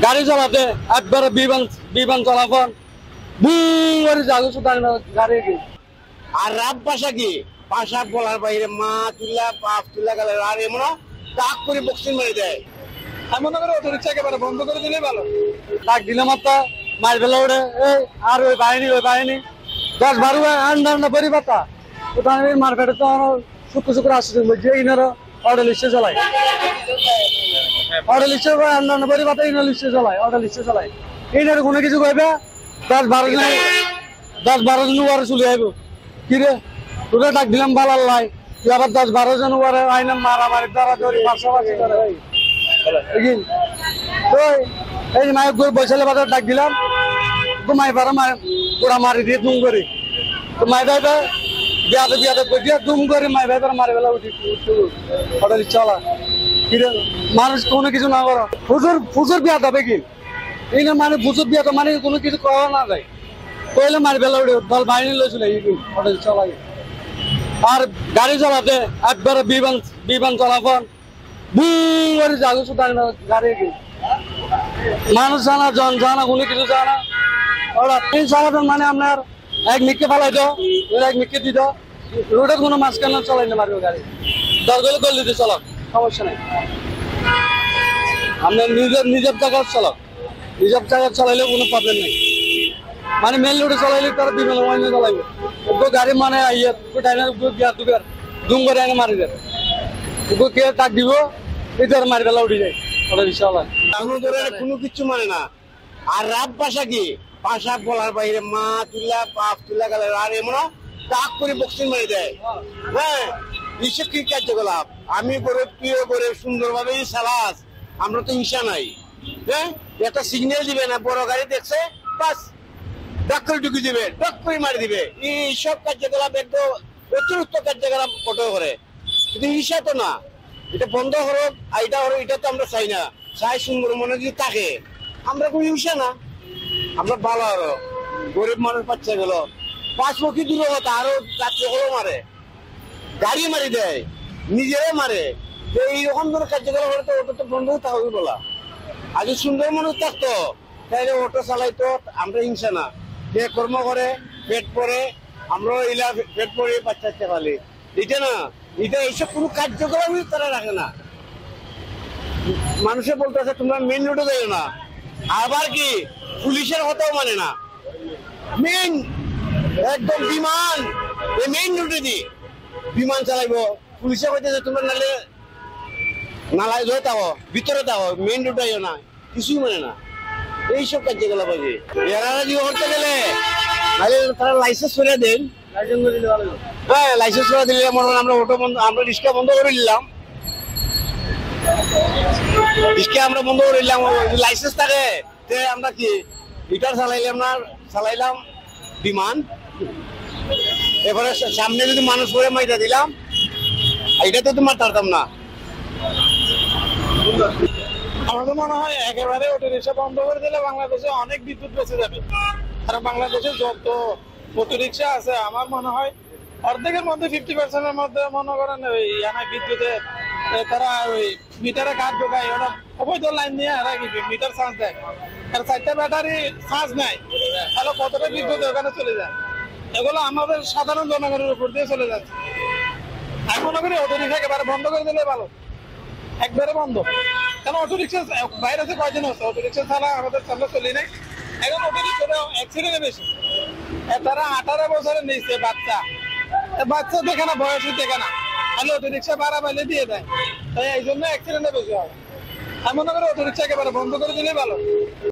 গাড়ি চালাতে একবারে বিমান বিমান চলাফল বুম করে যাগো সুতার গাড়ি কি আর রাত বাসা কি পাশা বলার বাইরে মা তুলা বাপ তুলা গেলে আর এমন টাক করে বক্সিং মেরে দেয়। আমি মনে করি অটো রিক্সা একেবারে বন্ধ করে দিলেই ভালো। ডাক দিলাম আপনার মার ফেলা ওরে এই আর ওই বাহিনী 10-12 আন্ডা পরি পাতা ওটা মার ফেটে তো শুক্র আসছে যে ইনারা অটো লিস্টে চালায় অটো লিস্টে আন্ডা পরি পাতা ইনার লিস্টে চালায় অটো লিস্টে চালায় ইনার কোনো কিছু কইবে 10-12 জন ওয়ারে চলে আইব কি রে তোরা ডাক দিলাম বালার লাই আবার 10-12 জন ওয়ারে আইনা মারামারি ধরাধরি বাসাবাসি করে এই এই মায়ের গরু বসালে বাজার ডাক দিলাম ঘুমাই পারা গোড়া মারি দিয়ে দুম করে তো মাই ভাই বিয়াতে দিয়ে দুম করে মাই ভাই মারি বেলা উঠি অটো চলা কি রে মানুষ কোনো কিছু না করো ফুজুর বিয়া দেবে কি এই না মানে ফুজুর বিয়া তো মানে কোনো কিছু করা না যায় কইলে মারি বেলা উঠে দল বাহিনী লইছিল অটো চলাই আর গাড়ি চালাতে একবারে বিমান চলাফল বুম করে যাগো সুতার গাড়ি কি মানুষ জানা জন জানা কোনো কিছু জানা ওরা তিন চালাতেন মানে আপনার এক মিটকে ফেলাই দাও এক মিটকে দিত রোডের কোনো মাঝখানে চলাই না মারবে গাড়ি দরকার করে দিতে চলো সমস্যা নেই আপনার নিজের জায়গায় চলো নিজের জায়গায় চালাইলে কোনো প্রবলেম নেই মানে মেন রোডে চালাইলে তারা বিভিন্ন লাইনে চালাইবে গাড়ি মানে ইয়ে টাইনার দুবার দুম করে এনে মারি দেবে কে টাক দিব এটার মারি বেলা উঠে যায় ওটা রিক্সাওয়ালা কোনো কিছু মানে না। আর রাত বাসা কি পাশা বলার বাইরে মা তুলা বাপ তুলা গেলে আর এমন টাক করে বক্সিং মেরে দেয়। হ্যাঁ এইসব কি কার্যকলাপ আমি করে প্রিয় করে সুন্দরভাবে চালাস আমরা তো হিংসা নাই। হ্যাঁ একটা সিগন্যাল দিবে না বড় গাড়ি দেখছে বাস ডাক করে ঢুকে দিবে ডাক করে মারি দিবে এইসব কার্যকলাপ একদম অতিরিক্ত কার্যকলাপ অটো করে কিন্তু হিংসা তো না। এটা বন্ধ হোক এটা হোক এটা তো আমরা চাই না চাই সুন্দর মনে যদি থাকে আমরা কোনো হিংসা না আমরা ভালো হলো গরিব মানুষ বাচ্চা গেল 5 মুখী দূর কথা আরো যাত্রী হলেও মারে গাড়ি মারি দেয় নিজেরাই মারে এইরকম ধরনের কার্যকলাপ হলে তো অটো তো বন্ধ থাকবে বলা আজ সুন্দর মানুষ থাকতো তাইলে অটো চালাইতো আমরা হিংসা না যে কর্ম করে পেট পরে আমরা ইলা পেট পরে বাচ্চা চালালি এটা না এটা এইসব কোনো কার্যক্রমই তারা রাখে না। মানুষে বলতে আছে তোমরা মেন রোডে যাইও না আবার কি পুলিশের হতেও মানে না মেন একদম বিমান এই মেইন রোডে দি বিমান চালাইবো পুলিশে কইতেছে তোমরা নালায় যাও তাও ভিতরে তাও মেইন রোডে যাইও না কিছুই মানে না এইসব কার্যকলাপ আছে এরা যদি করতে গেলে তারা লাইসেন্স করে দেন হ্যাঁ লাইসেন্স করে দিলে আমরা অটো বন্ধ আমরা রিক্সা বন্ধ করে দিলাম রিক্সা আমরা বন্ধ করে দিলাম লাইসেন্স থাকে আমরা কি লিটার চালাইলে আমরা চালাইলাম বিমান এবারে সামনে যদি মানুষ করে মাইটা দিলাম এটা তো তোমার পারতাম না। আমার তো মনে হয় একেবারে অটো রিক্সা বন্ধ করে দিলে বাংলাদেশে অনেক বিদ্যুৎ বেঁচে যাবে। আর বাংলাদেশে যত অটো রিক্সা আছে আমার মনে হয় অর্ধেকের মধ্যে 50% মধ্যে মনে করেন ওই বিদ্যুতে তারা ওই মিটারে কাঠ ঢোকায় ওরা অবৈধ লাইন নিয়ে এরা কি মিটার চার্জ দেয় আর 4টা ব্যাটারি চার্জ নেয় তাহলে কতটা বিদ্যুৎ ওখানে চলে যায় এগুলো আমাদের সাধারণ জনগণের উপর দিয়ে চলে যাচ্ছে। আমি মনে করি অটো রিক্সা একেবারে বন্ধ করে দিলে ভালো একবারে বন্ধ কারণ অটো রিক্সা বাইরে আছে কয়দিন হচ্ছে অটো রিক্সা ছাড়া আমাদের সামনে চলি নাই এখন অটো রিক্সা অ্যাক্সিডেন্ট বেশি তারা 18 বছরের নিচে বাচ্চা দেখে না বয়সই দেখে না তাহলে অটো রিক্সা ভাড়া পাইলে দিয়ে দেয় তাই এই জন্য অ্যাক্সিডেন্টে বেশি হয়। আমি মনে করি অটো রিক্সা একেবারে বন্ধ করে দিলেই ভালো।